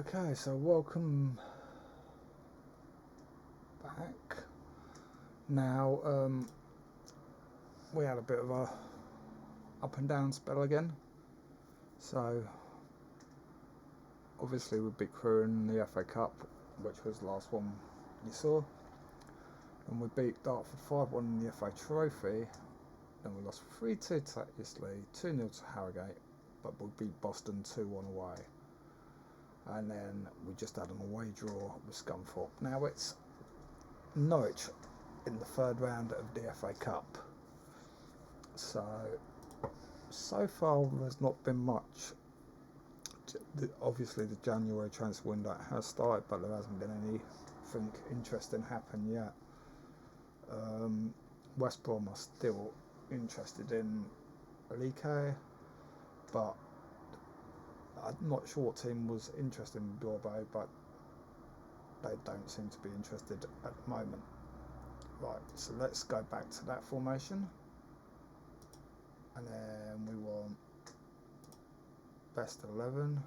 Okay, so welcome back. Now, we had a bit of a up and down spell again. So, obviously we beat Crewe in the FA Cup, which was the last one you saw. And we beat Dartford 5-1 in the FA Trophy. Then we lost 3-2 to Eastleigh, 2-0 to Harrogate, but we beat Boston 2-1 away. And then we just had an away draw with Scunthorpe. Now it's Norwich in the third round of the FA Cup. So far there's not been much. Obviously the January transfer window has started, but there hasn't been anything interesting happen yet. West Brom are still interested in Alike, but I'm not sure what team was interested in Bordeaux, but they don't seem to be interested at the moment. Right, so let's go back to that formation. And then we want best 11.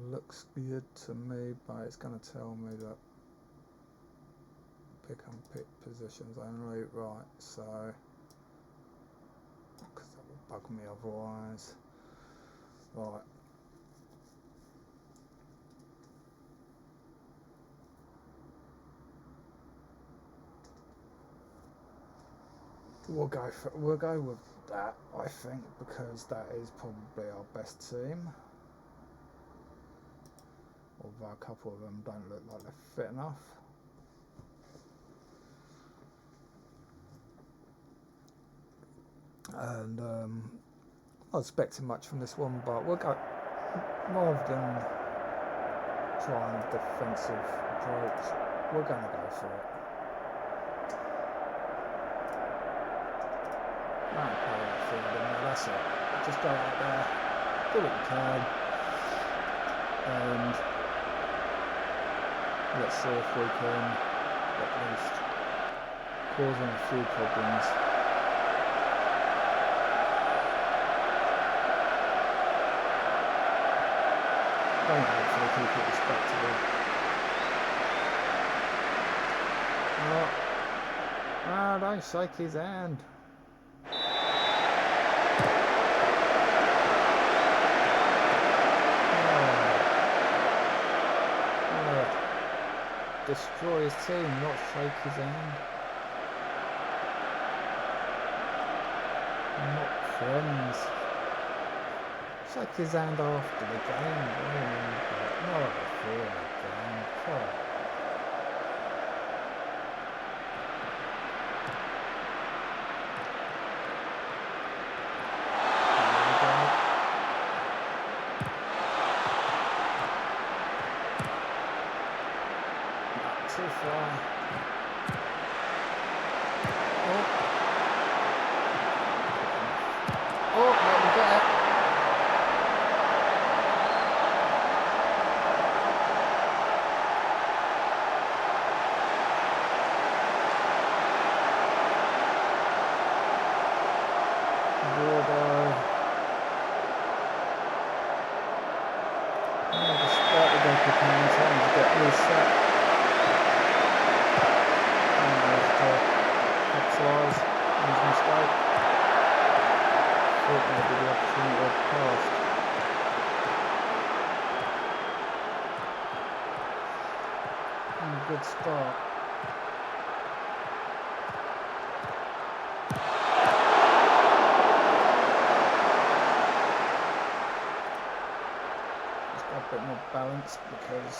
Looks good to me, but it's going to tell me that pick and pick positions only. Right, so because that would bug me otherwise. Right. We'll go with that, I think, because that is probably our best team. Although a couple of them don't look like they're fit enough. And not expecting much from this one, but we'll go rather than trying a defensive approach. We're going to go for it. That's it. Just go out there, do what you can, and let's see if we can at least cause them a few problems. And hopefully keep it respectable. Don't shake his hand. Destroy his team, not shake his hand. Not friends. Shake his hand after the game, but not before the game. Oh. Too far. Oh, there we go. Bordeaux. Despite the goal kicking, time to get reset. Capitalize on his mistake. Thought maybe the opportunity had passed. Good start. Just got a bit more balance because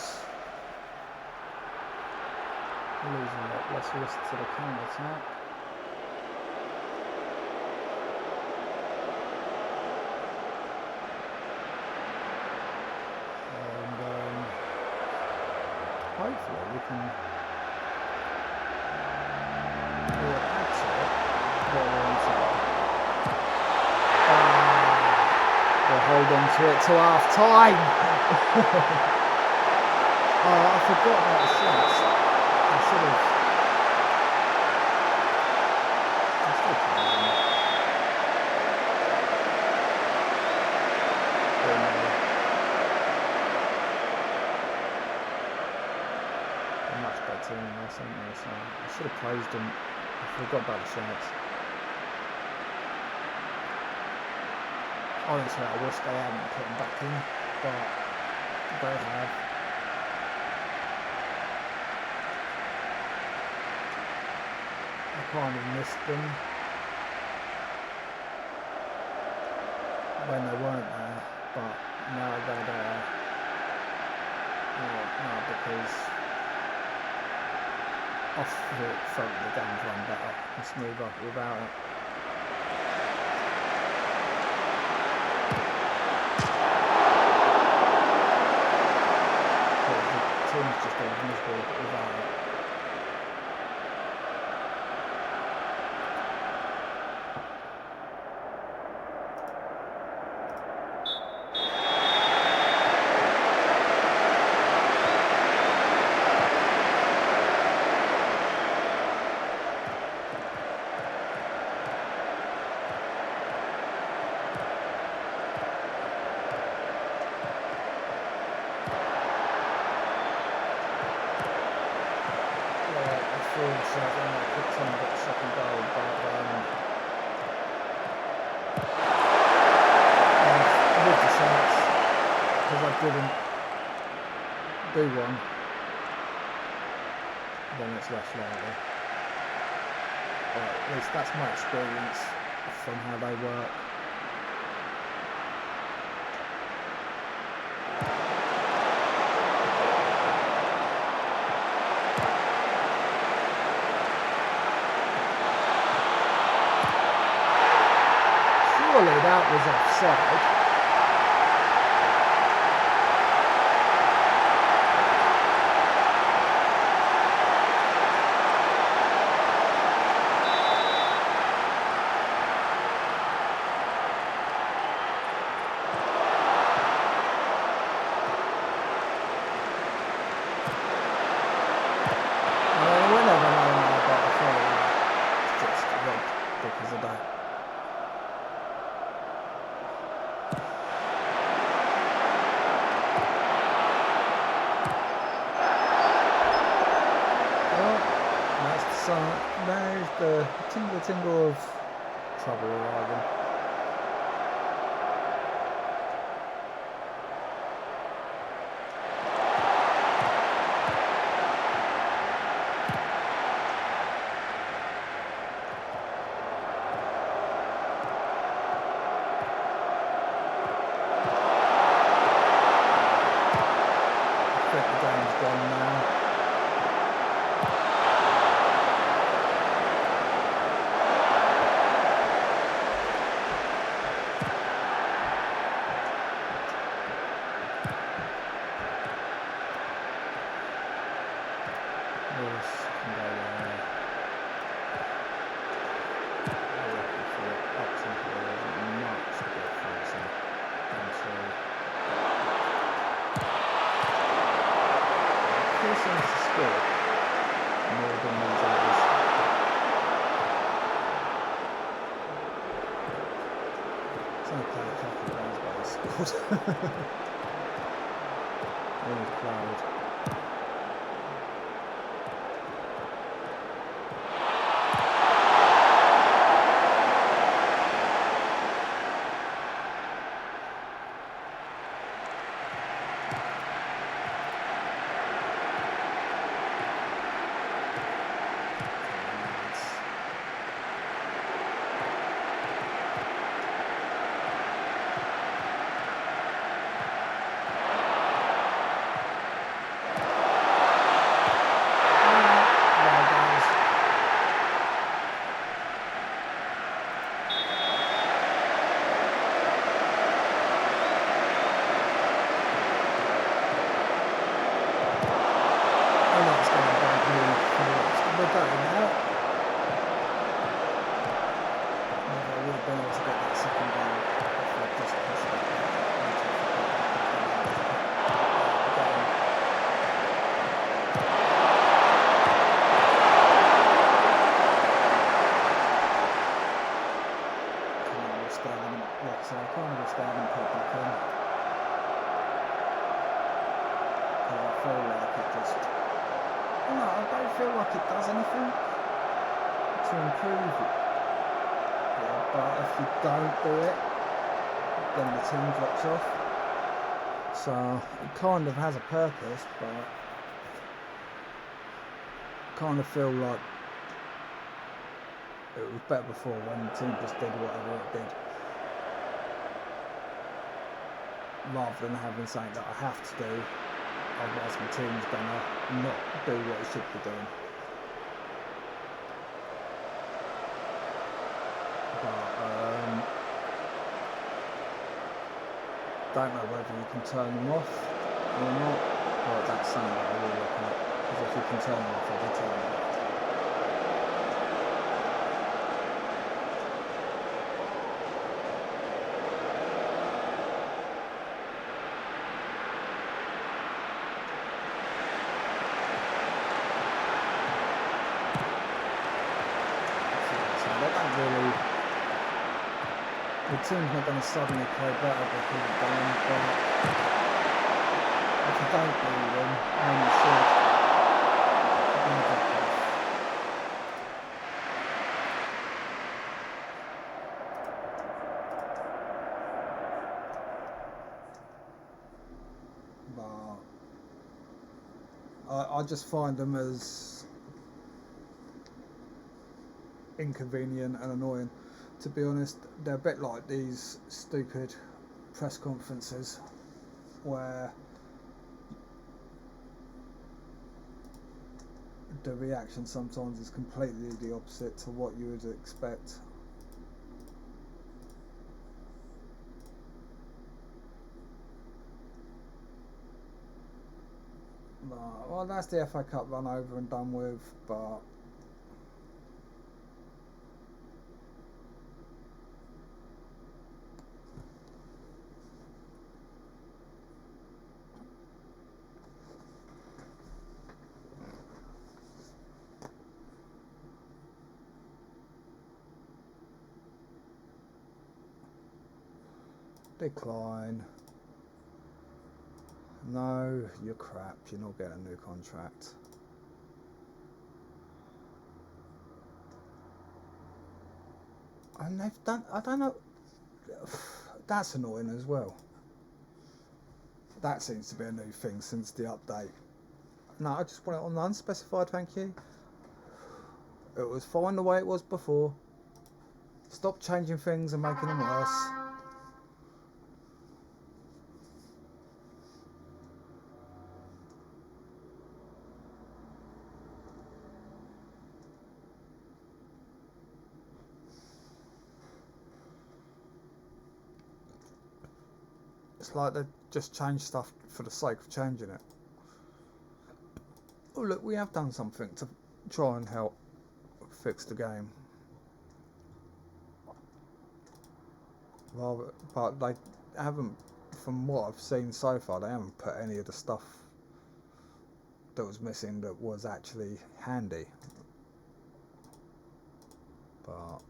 losing a lot less risk to the counter attack. And hopefully we can add to it while we're on top. We'll hold on to it till half time. I forgot about the shots. I should have 18 last, haven't they? So I should have praised them. I forgot about the shouts. Honestly, I wish they hadn't put them back in, but they have. I kind of missed them when they weren't there, but now they're there. No, because I felt the game's run better and smoother without it. The team's just been miserable without it. So I picked on the second goal, but with the shots, because I didn't do one, then it's less likely. But at least that's my experience from how they work. Surely that was offside. We'll never know now, but I feel like it's just robbed because of that. So there's the tingle of trouble arriving. I think the game's gone now. Seems to score more than these others. It's only played a couple of games, but he scored. Really proud. So I can't understand and put back in. Because I feel like it just No, I don't feel like it does anything to improve it. Yeah, but if you don't do it, then the team drops off. So it kind of has a purpose, but I kind of feel like it was better before when the team just did whatever it did, rather than having something that I have to do, otherwise my team's gonna not do what it should be doing. But don't know whether you can turn them off or not, but that's something that I will look at, because if you can turn them off, I'll be turning them off. Really, the team's not going to suddenly play better because of them, but if you don't do them, then you should. But I just find them as inconvenient and annoying. To be honest, they're a bit like these stupid press conferences where the reaction sometimes is completely the opposite to what you would expect. Well, that's the FA Cup run over and done with, but decline. No, you're crap. You're not getting a new contract. And they've done. I don't know. That's annoying as well. That seems to be a new thing since the update. No, I just want it on the unspecified, thank you. It was fine the way it was before. Stop changing things and making them worse. It's like they just change stuff for the sake of changing it. Oh look, we have done something to try and help fix the game. Rather, but they haven't, from what I've seen so far, they haven't put any of the stuff that was missing that was actually handy. But oh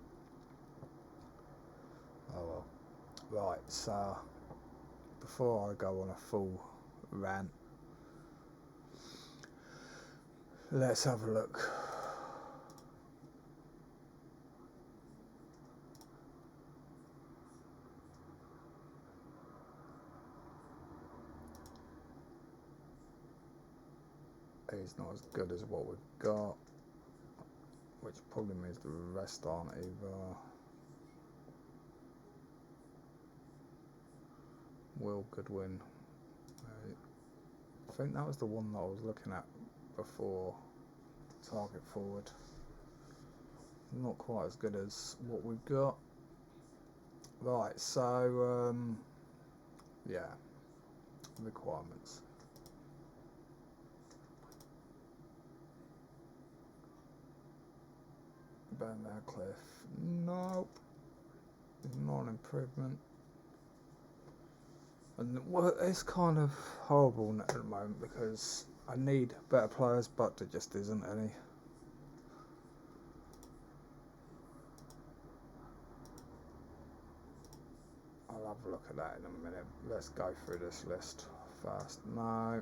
well. Right, so before I go on a full rant, let's have a look. He's not as good as what we've got, which probably means the rest aren't either. Will Goodwin. I think that was the one that I was looking at before. Target forward. Not quite as good as what we've got. Right, so yeah, requirements. Ben Radcliffe. Nope. Not an improvement. And well, it's kind of horrible at the moment because I need better players, but there just isn't any. I'll have a look at that in a minute. Let's go through this list first. No.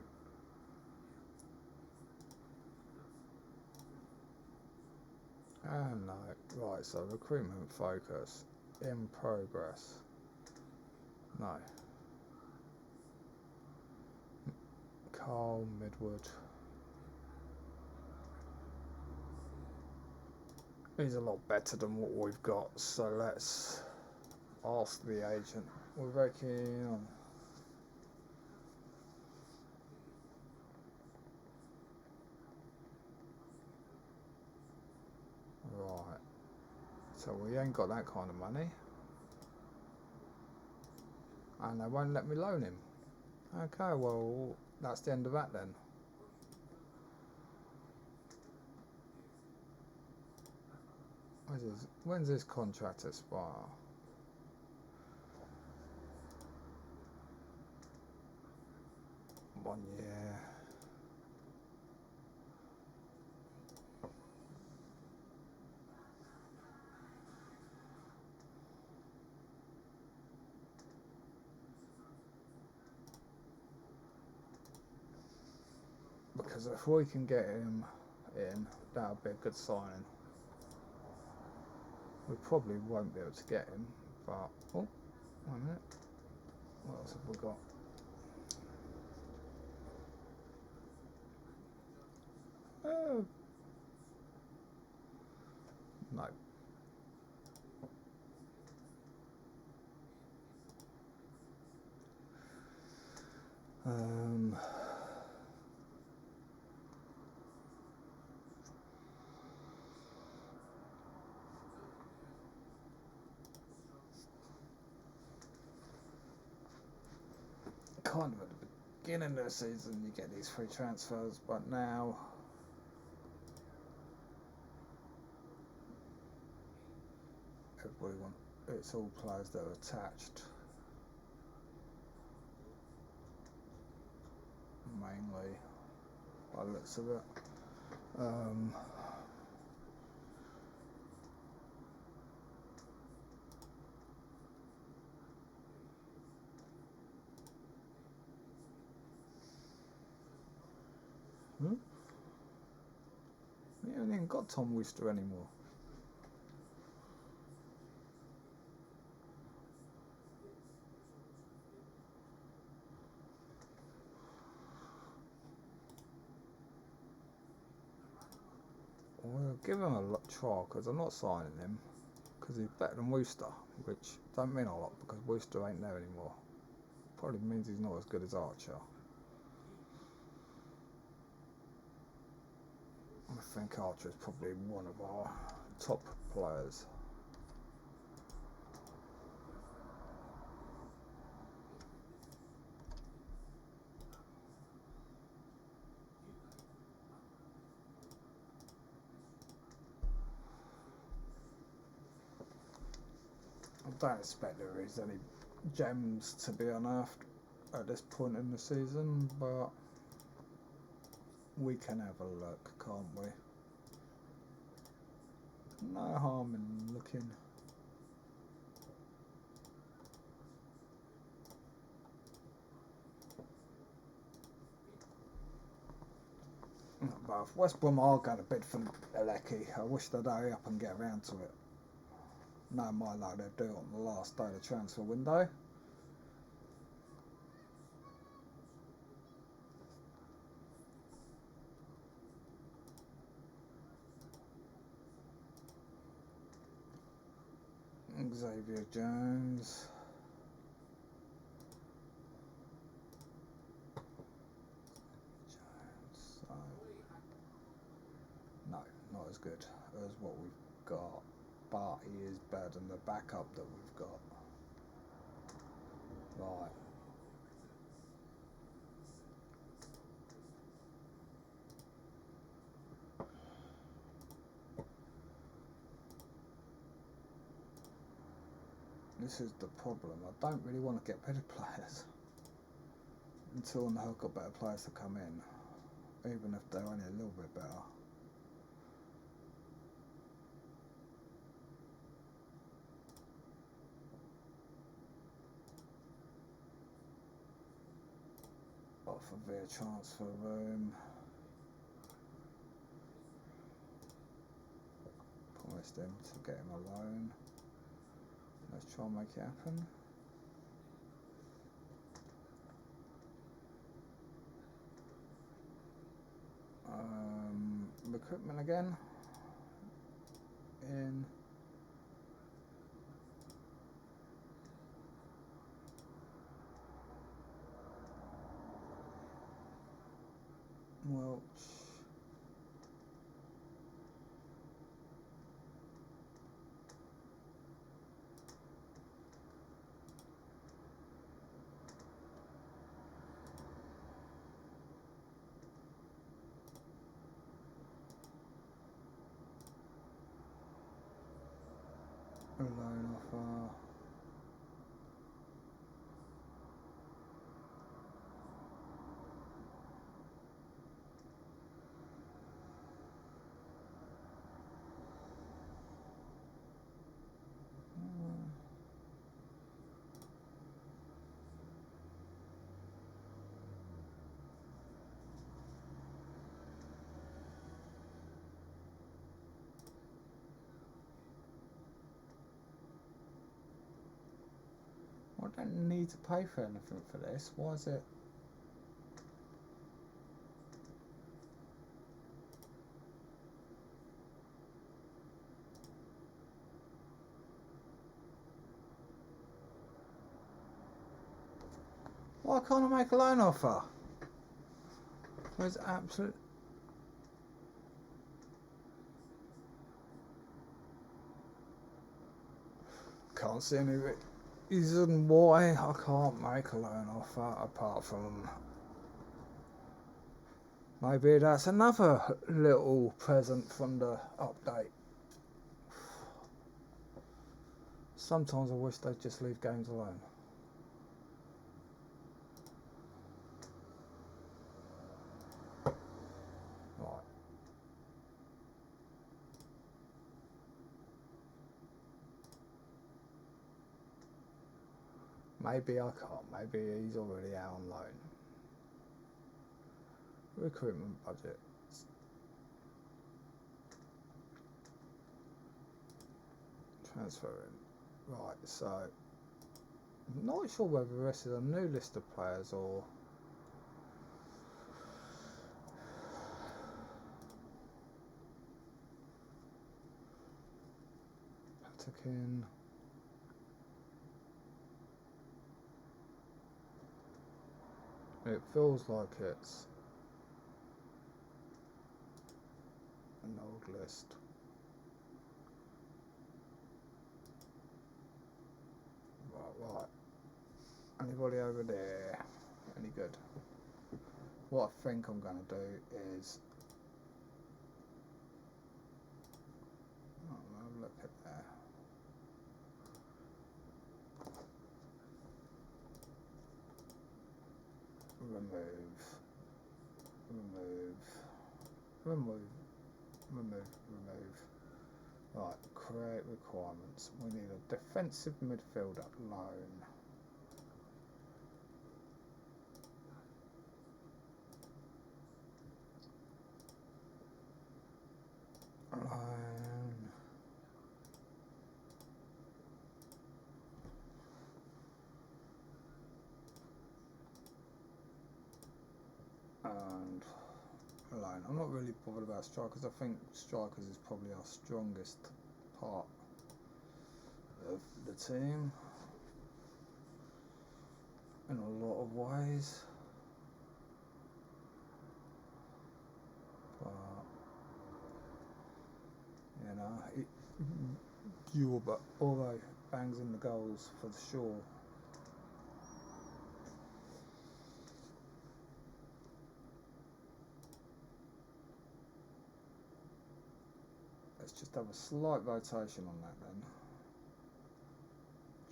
And no. Right, so recruitment focus. In progress. No. Carl Midwood. He's a lot better than what we've got, so let's ask the agent. We're very keen on. Right. So we ain't got that kind of money. And they won't let me loan him. Okay, well, that's the end of that then. When's this contract expire? 1 year. Because if we can get him in, that'll be a good signing. We probably won't be able to get him, but oh, 1 minute. What else have we got? No. Kind of at the beginning of the season you get these free transfers, but now everybody it's all players that are attached mainly by the looks of it. We haven't even got Tom Worcester anymore. We'll give him a try because I'm not signing him because he's better than Worcester, which don't mean a lot because Worcester ain't there anymore. Probably means he's not as good as Archer. I think Archer is probably one of our top players. I don't expect there is any gems to be unearthed at this point in the season, but we can have a look, can't we? No harm in looking. But if West Brom are going to bid for Alecki, I wish they'd hurry up and get around to it. No mind like they do on the last day of the transfer window. Xavier Jones. No, not as good as what we've got, but he is better than the backup that we've got. Right. This is the problem. I don't really want to get better players until I've got better players to come in, even if they're only a little bit better. Offer via transfer room. challenged him to get him alone. Let's try and make it happen. Recruitment again. In. Welch. Loan offer. I don't need to pay for anything for this. Why is it? Why can't I make a loan offer? There's absolute. Can't see any reason why I can't make a loan offer apart from maybe that's another little present from the update. Sometimes I wish they'd just leave games alone. Right. Maybe I can't. Maybe he's already out on loan. Recruitment budget. Transferring. Right, so I'm not sure whether this is a new list of players or Patakin. It feels like it's an old list. Right. Anybody over there? Any good? What I think I'm going to do is look at there. Remove. Right, create requirements. We need a defensive midfielder loan. And line. I'm not really bothered about strikers. I think strikers is probably our strongest part of the team in a lot of ways. But you know, Euro bangs in the goals for sure. Let's just have a slight rotation on that then.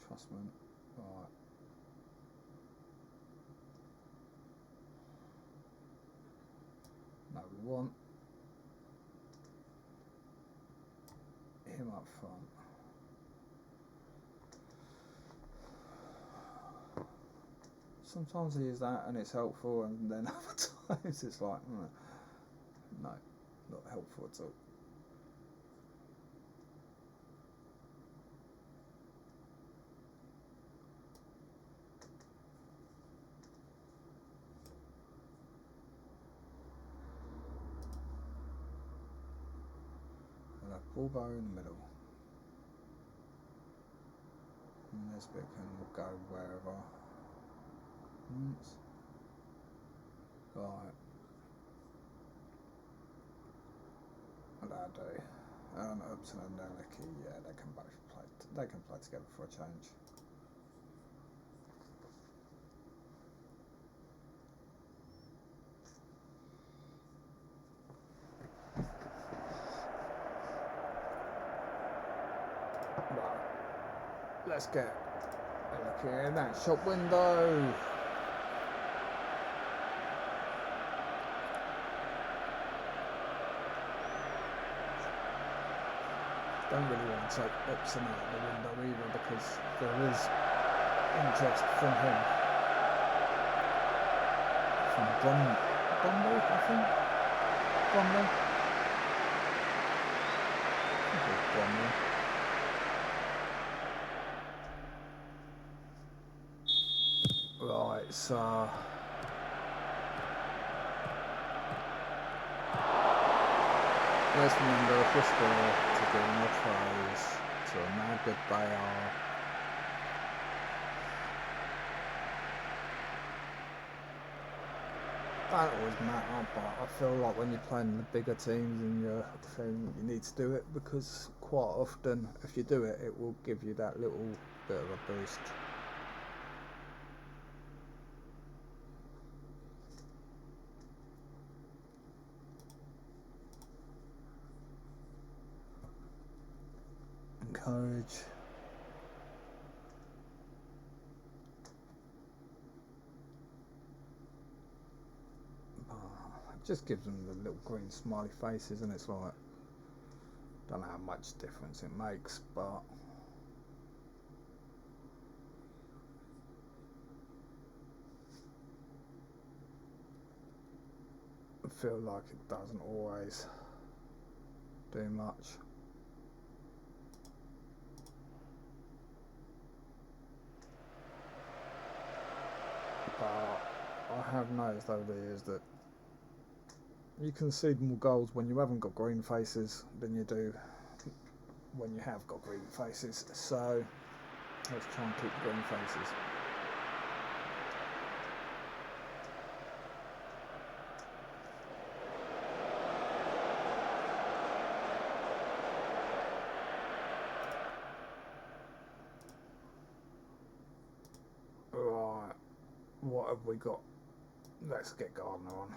Trustman, right. No, we want him up front. Sometimes he is that and it's helpful, and then other times it's like, no, not helpful at all. Ball go in the middle. And this bit can go wherever. Right. And that'll do. Upton and Nellicky, yeah, they can both play. They can play together for a change. Right. Let's get a look in that shop window. Don't really want to take Upson out of the window either because there is interest from him. From Bromley, I think. Bromley. I think it's Bromley. Right, so let's remember if we're score to give them a praise to how good they are. Don't always matter, but I feel like when you're playing the bigger teams in your thing, you need to do it because quite often, if you do it, it will give you that little bit of a boost. Encourage. It just gives them the little green smiley faces, and it's like, don't know how much difference it makes, but I feel like it doesn't always do much. But I have noticed over the years that you concede more goals when you haven't got green faces than you do when you have got green faces. So let's try and keep green faces. Right, what have we got? Let's get Gardner on.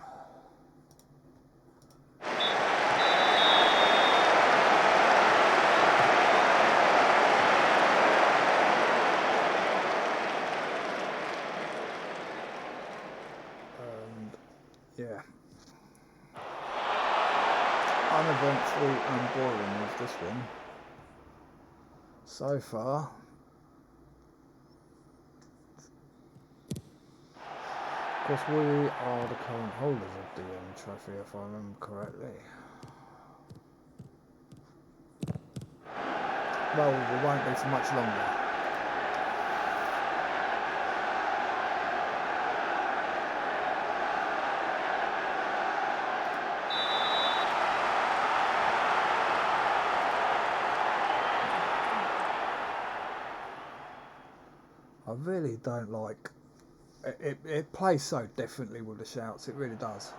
Yeah. Uneventful and boring with this one so far. Of course, we are the current holders of the trophy, if I remember correctly. Well, we won't be for much longer. I really don't like it. It plays so differently with the shouts. It really does.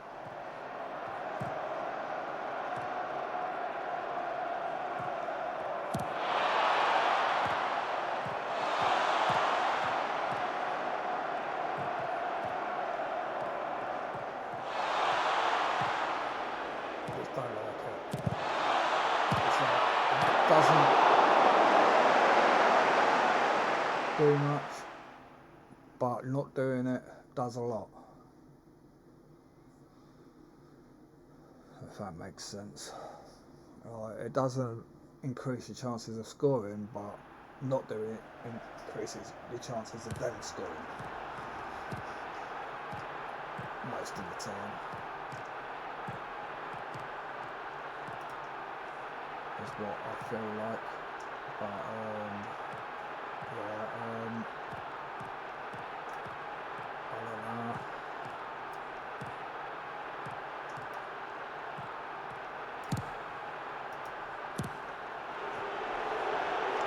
I just don't like it. It's like it doesn't do much, but not doing it does a lot. If that makes sense. It doesn't increase your chances of scoring, but not doing it increases your chances of them scoring most of the time. Is what I feel like. But yeah, I don't know.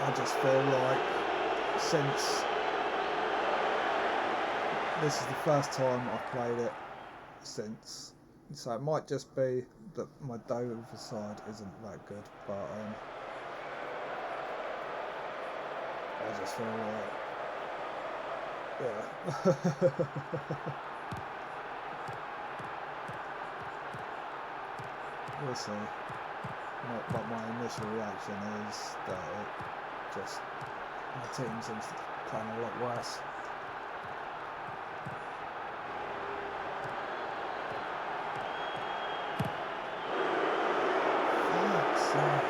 I just feel like since this is the first time I've played it since, so it might just be that my Dover side isn't that good, but I just feel like, yeah. We'll see. But my initial reaction is that it just, my team seems to be playing a lot worse. Fuck's sake.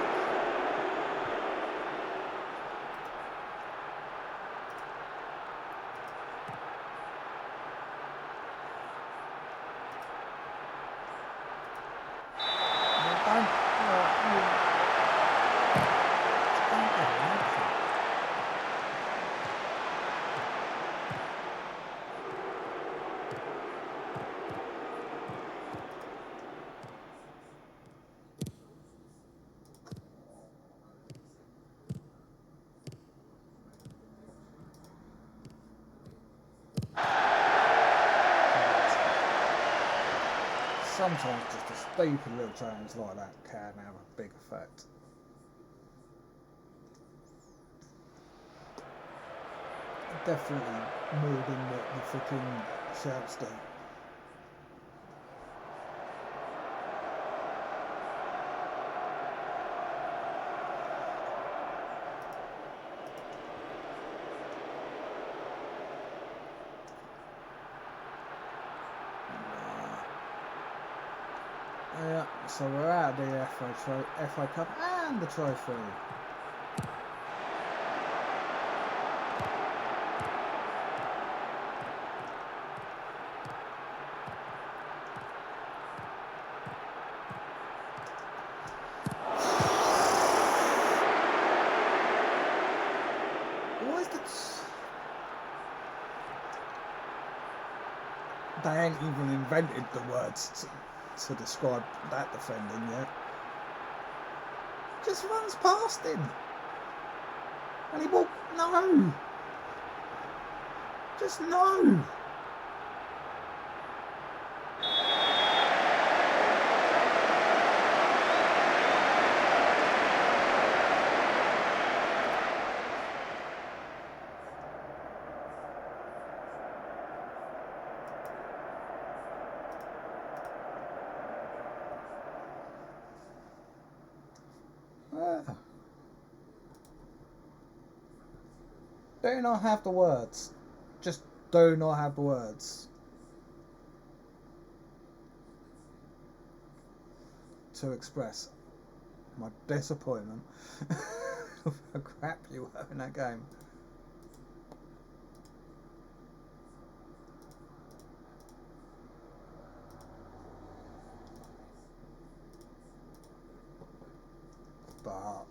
Sometimes just a stupid little change like that can have a big effect. Definitely more than what the freaking shouts do. Yeah, so we're out of the FA Cup and the trophy. Why is that? They ain't even invented the words to describe that defending yet. Just runs past him. And he walked. No! Just no! Do not have the words. Just do not have the words to express my disappointment of how crap you were in that game. But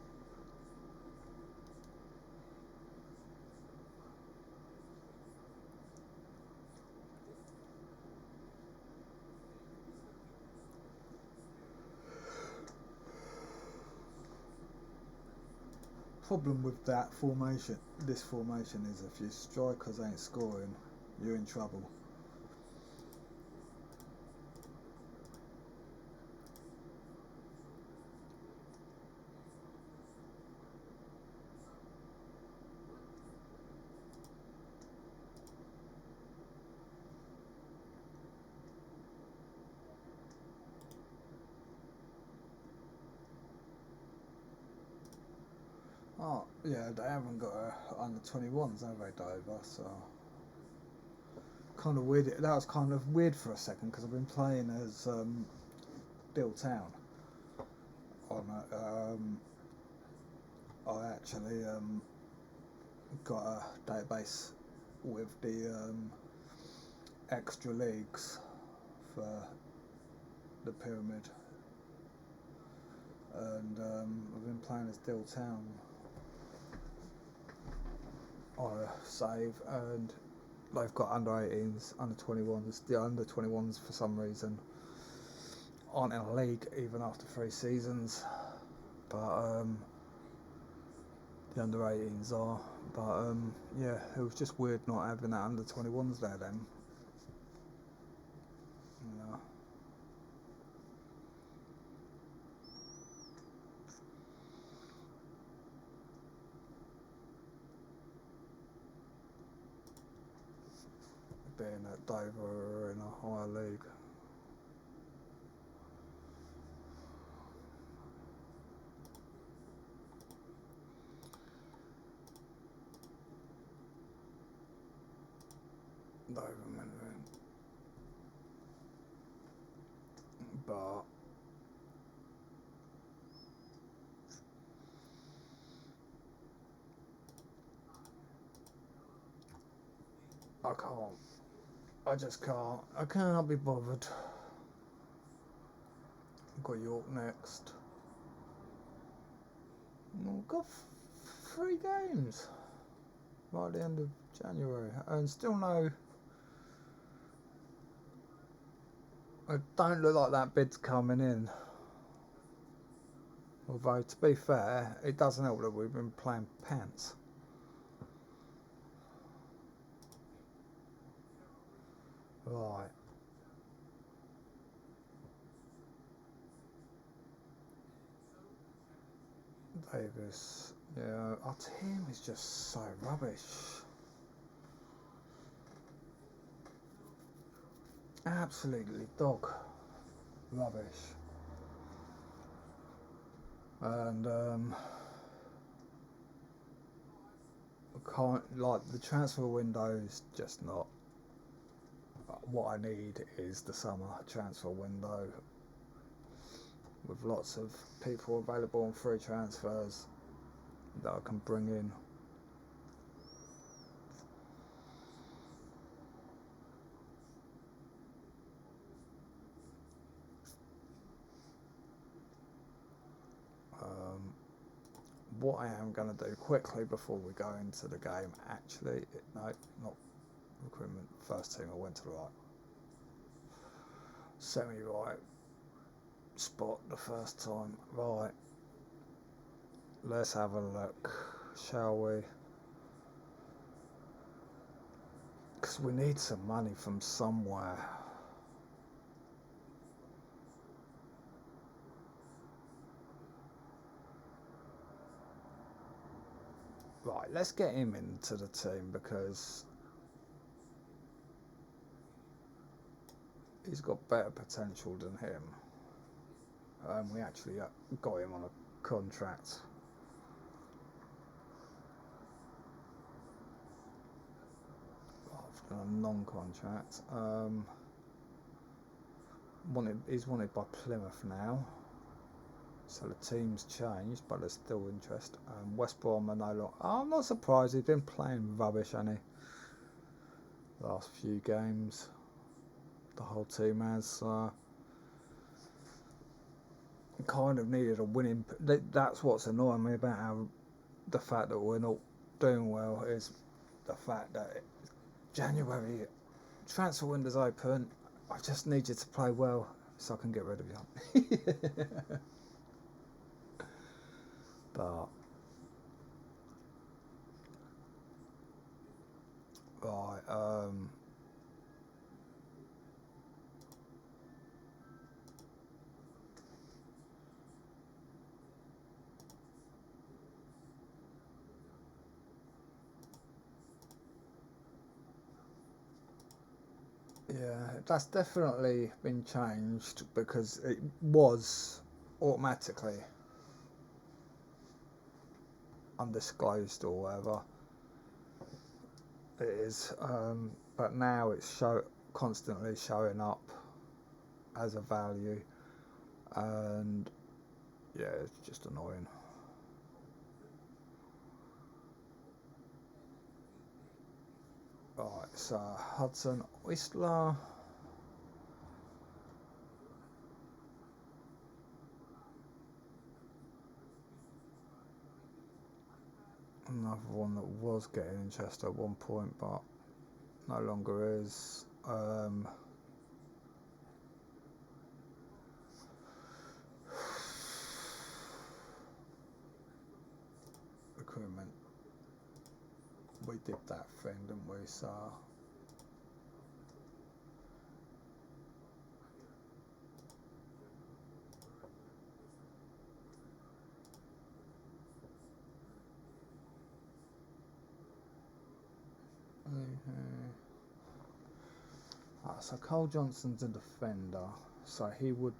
problem with that formation, this formation, is if your strikers ain't scoring, you're in trouble. Oh, yeah, they haven't got under 21s, have they, Dover? So kind of weird. That was kind of weird for a second because I've been playing as Bill Town on I actually got a database with the extra leagues for the pyramid, and I've been playing as Dill Town on a save, and they've got under 18s, under 21s. The under 21s for some reason aren't in a league even after 3 seasons, but the under 18s are. But yeah, it was just weird not having that under 21s there then. You know. Being at Dover in a higher league. Dover Mandarin. But I can't. I just can't. I can't be bothered. I've got York next. We've got 3 games right at the end of January, and still no. It don't look like that bid's coming in. Although, to be fair, it doesn't help that we've been playing pants. Right. Davis. Yeah, our team is just so rubbish. Absolutely dog rubbish. And can't, like, the transfer window's just not what I need. Is the summer transfer window with lots of people available on free transfers that I can bring in. What I am going to do quickly before we go into the game, actually, no, not recruitment, first team, I went to the right, semi-right spot the first time. Right, let's have a look, shall we? Because we need some money from somewhere. Right, let's get him into the team because he's got better potential than him. We actually got him on a contract. Rather than a non-contract. He's wanted by Plymouth now. So the team's changed, but there's still interest. West Brom are no longer. I'm not surprised. He's been playing rubbish, hasn't he? Last few games, the whole team has. Kind of needed a winning. That's what's annoying me about the fact that we're not doing well. Is the fact that January transfer window's open. I just need you to play well so I can get rid of you. But right, yeah, that's definitely been changed because it was automatically undisclosed or whatever it is, but now it's constantly showing up as a value, and yeah, it's just annoying. Right, so Hudson Whistler. Another one that was getting interest at one point, but no longer is. Recruitment. we did that thing, didn't we? So so Cole Johnson's a defender, so he would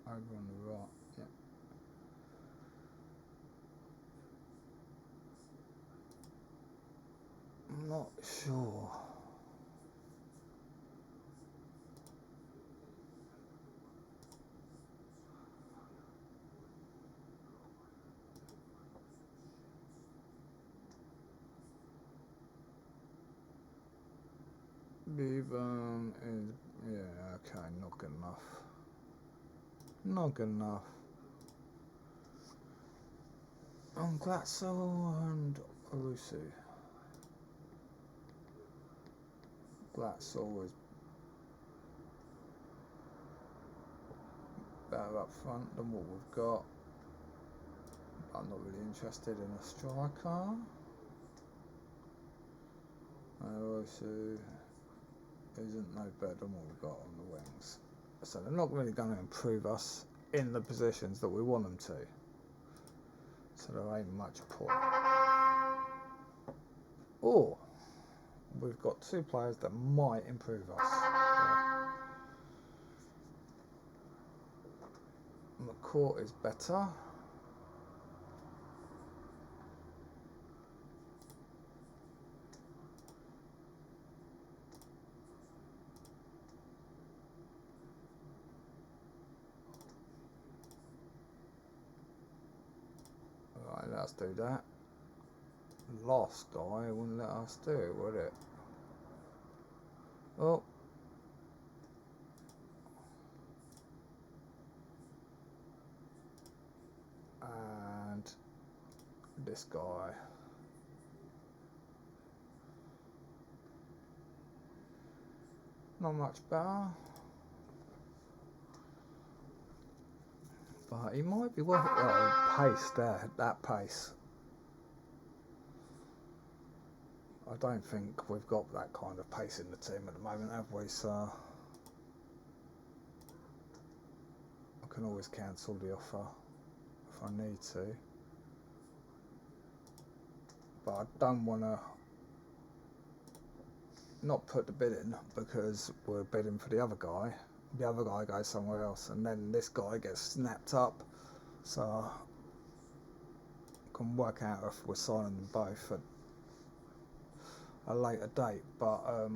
over on the right. Yeah. I'm not sure. Bevan is, yeah, okay, not good enough. Not good enough. Glatzel and Olusu. Glatzel is better up front than what we've got. I'm not really interested in a striker. Olusu isn't no better than what we've got on the wings. So they're not really going to improve us in the positions that we want them to. So there ain't much point. Or we've got two players that might improve us. McCourt is better. Right, let's do that. Last guy wouldn't let us do it, would it? Oh. And this guy. Not much better. But he might be worth it. Oh, pace there, that pace. I don't think we've got that kind of pace in the team at the moment, have we? So I can always cancel the offer if I need to. But I don't want to not put the bid in because we're bidding for the other guy. The other guy goes somewhere else, and then this guy gets snapped up. So I can work out if we're signing them both at a later date. But I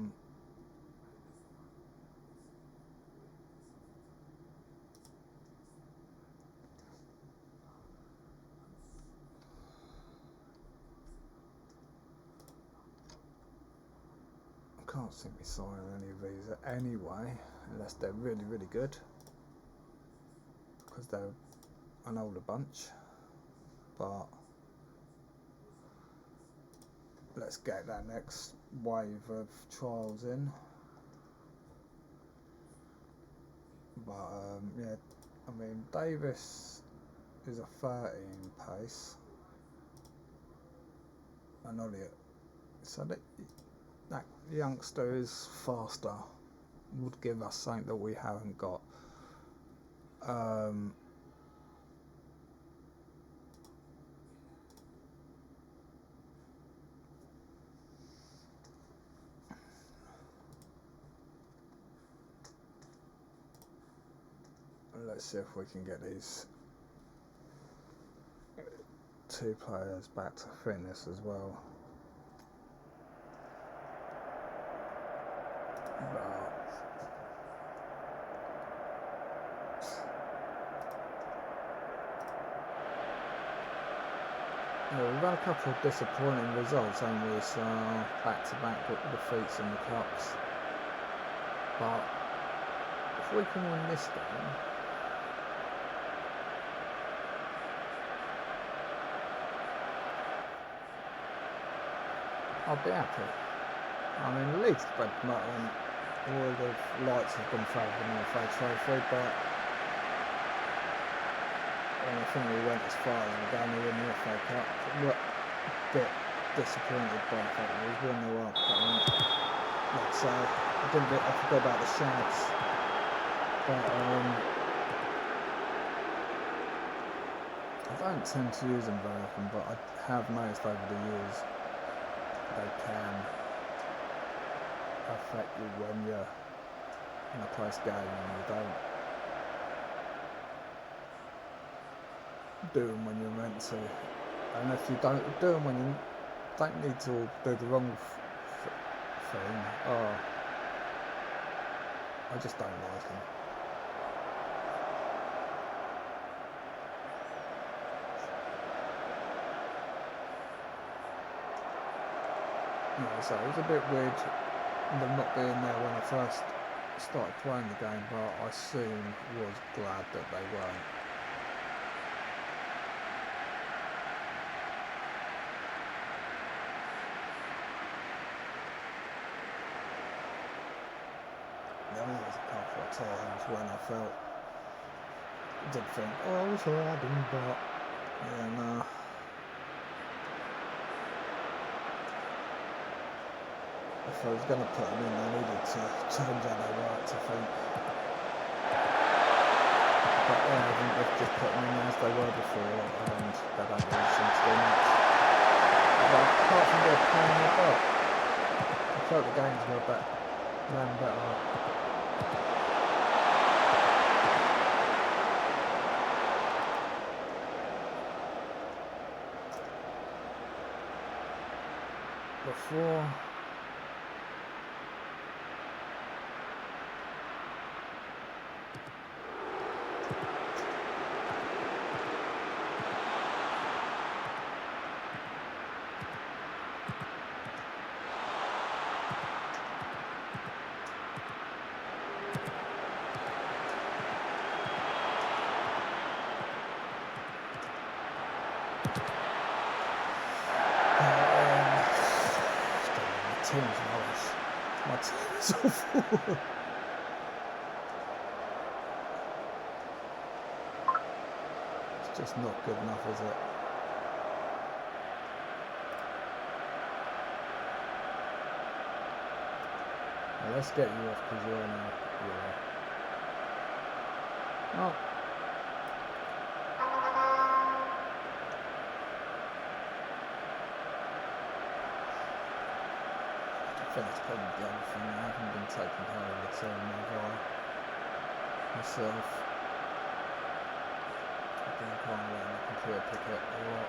can't see me signing any of these anyway, unless they're really, really good, because they're an older bunch. But let's get that next wave of trials in. But yeah, I mean, Davis is a 13 pace, and Elliot, so that youngster is faster, would give us something that we haven't got. Let's see if we can get these two players back to fitness as well. Yeah, we've had a couple of disappointing results, haven't we? So back-to-back defeats in the cups. But if we can win this game, I'll be happy. I mean, Leeds bread and butter, and all the lights have been favoured in the FA Trophy, but I think we went as far as we're going to win the FA Cup. But disappointed by the fact that it was 1-0 up. Like I say, I forgot about the shads. But I don't tend to use them very often, but I have noticed over the years they can affect you when you're in a close game and you don't do them when you're meant to. And if you don't do them when you don't need to do the wrong thing, I just don't like them. Yeah, so it was a bit weird them not being there when I first started playing the game, but I soon was glad that they weren't. There was a couple of times when I did think, oh, I wish I had him, but yeah, nah. If I was going to put them in, I needed to change how they worked, I think. But yeah, I think they've just put them in as they were before, and they don't really seem to do much. But apart from their playing the butt, I felt the games were ran better. Before team's rubbish. My team is awful. It's just not good enough, is it? Well, let's get you off because you're now. Oh. I think that's probably the other thing. I haven't been taking care of the team myself. I've been kind of letting the computer pick it a lot.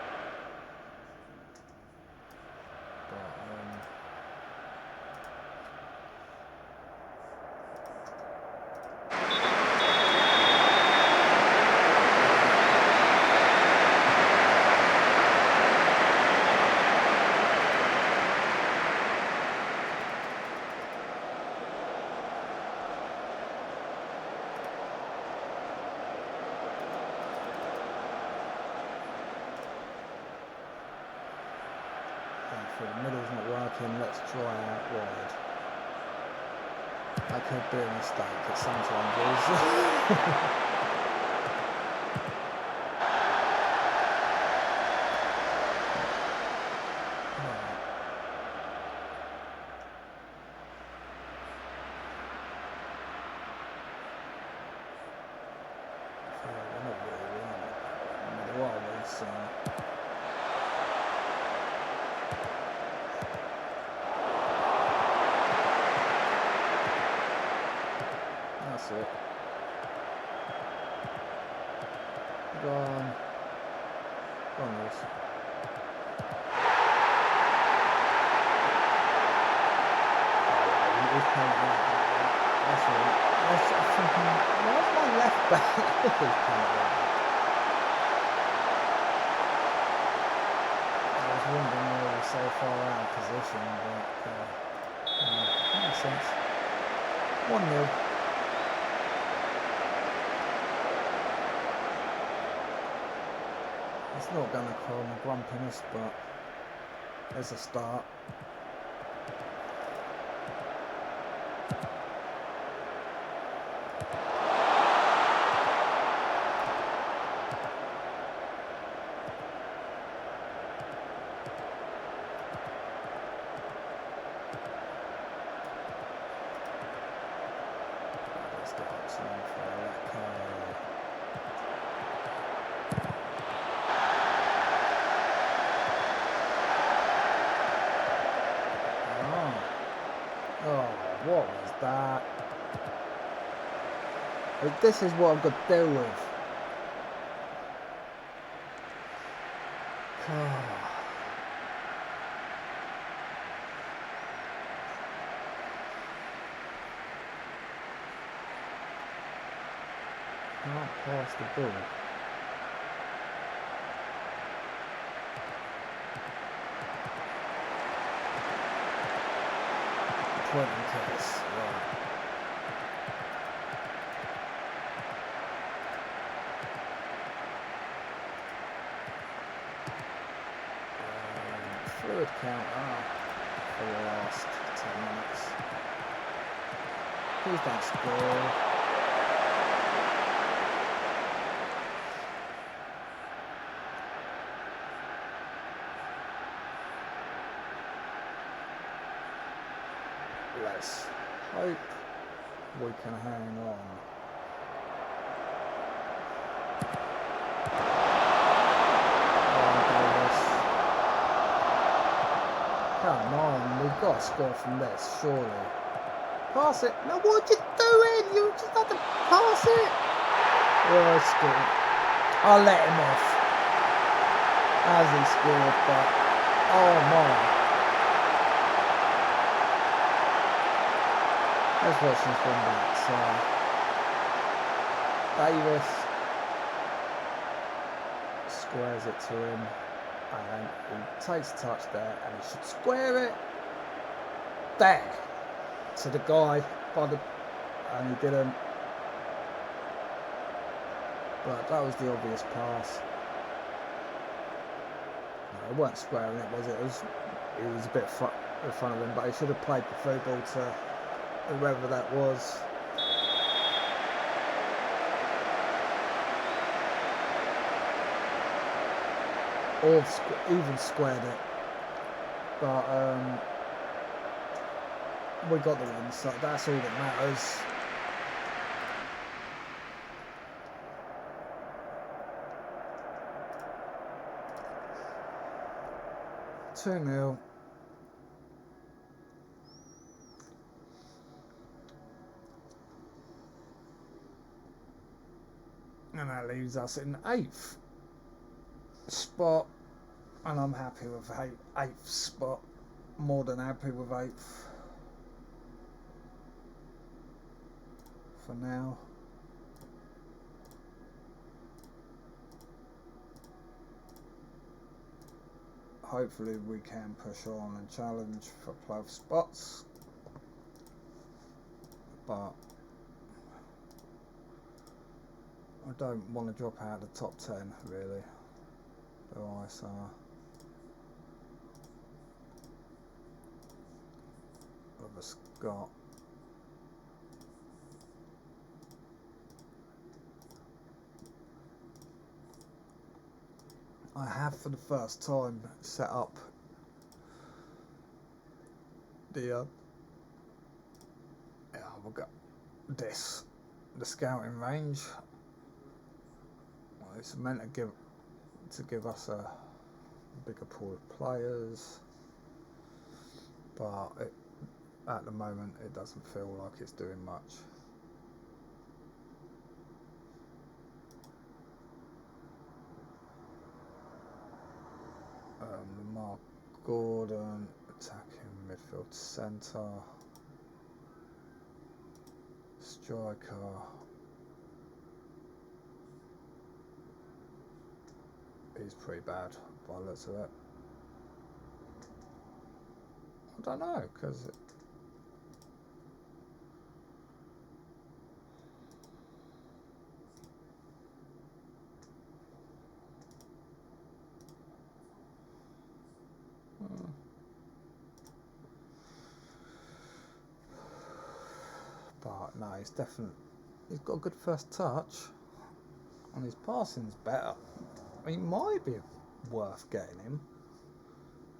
But the middle's not working, let's try out wide. That could be a mistake, it sometimes is. We're not really winning. Middle are we, so that's it. Go on. Go on, Lewis. That's right. I was thinking, where's my left back? I was wondering why we were so far out of position, but makes sense. 1-0. It's not going to call my grumpiness, but there's a start. What was that? This is what I've got to deal with. Can't pass the ball. Point in case. Right. Fluid counter for the last 10 minutes. Please don't score. Let's hope we can hang on. Come on, we've got to score from this, surely. Pass it. No, what are you doing? You just had to pass it. Oh, it's good. I'll let him off. As he scored, but oh my. Let's watch this one back. So Davis squares it to him, and he takes a touch there, and he should square it there to the guy by the, and he didn't. But that was the obvious pass. No, it weren't squaring it, was it? It was a bit in front of him, but he should have played the through ball to whoever that was. Or even squared it. But we got the win, so that's all that matters. Two-0. And that leaves us in 8th spot, and I'm happy with 8th spot, more than happy with 8th for now. Hopefully we can push on and challenge for playoff spots, but I don't want to drop out of the top 10 really, do I? So I've just got I have for the first time set up the we've got this, the scouting range. Well, it's meant to give us a bigger pool of players, but at the moment it doesn't feel like it's doing much. Lamar Gordon attacking midfield centre, striker. He's pretty bad by the looks of it. I don't know, because but no, he's got a good first touch, and his passing's better. He might be worth getting him.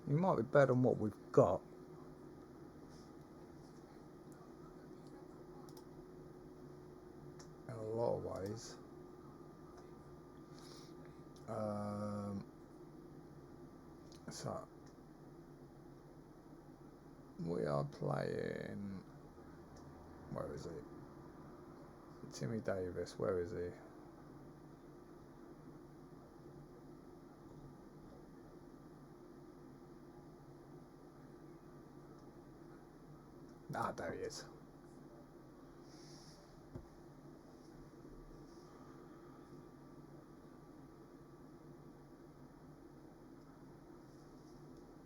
He might be better than what we've got. In a lot of ways. So we are playing Where is he? Timmy Davis, where is he? Ah, there he is.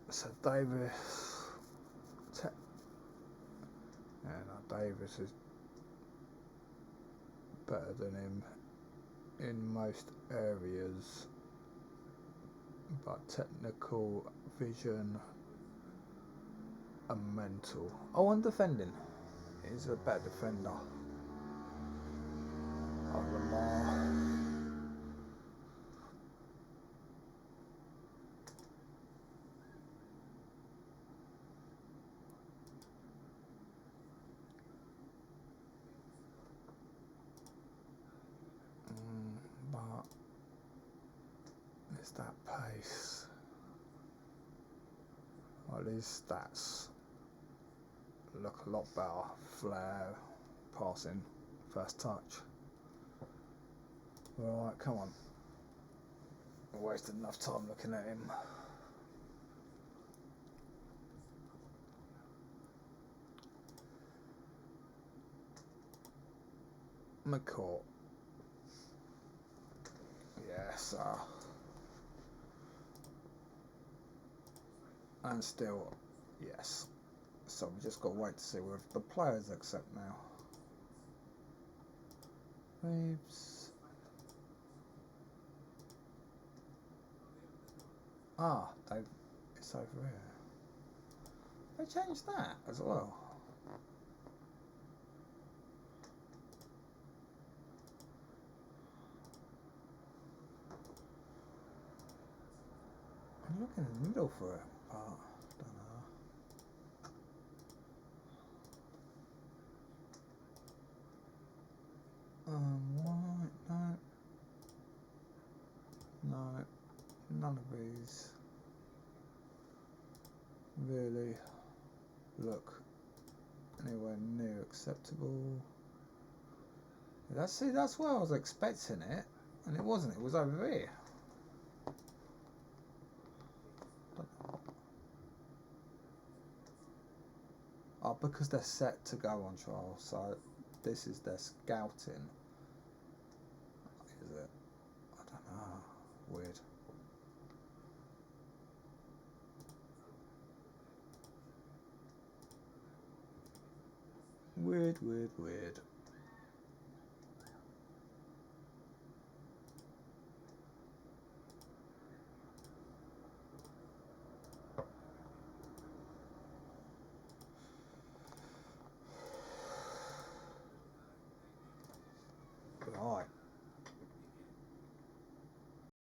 So Davis, Davis is better than him in most areas, but technical vision and mental. Oh, and defending. He's a better defender. Oh, Lamar. But it's that pace. Well, these stats look a lot better. Flair, passing, first touch. Right, come on. I wasted enough time looking at him. McCourt. Yes, and still, yes. So we just got to wait to see whether the players accept now. Reeves. Ah, it's over here. They changed that as well. I'm looking in the middle for it, but I don't know. What? No, none of these really look anywhere near acceptable. That's where I was expecting it, and it wasn't. It was over here. Oh, because they're set to go on trial, so this is their scouting. Is it? I don't know. Weird. Weird.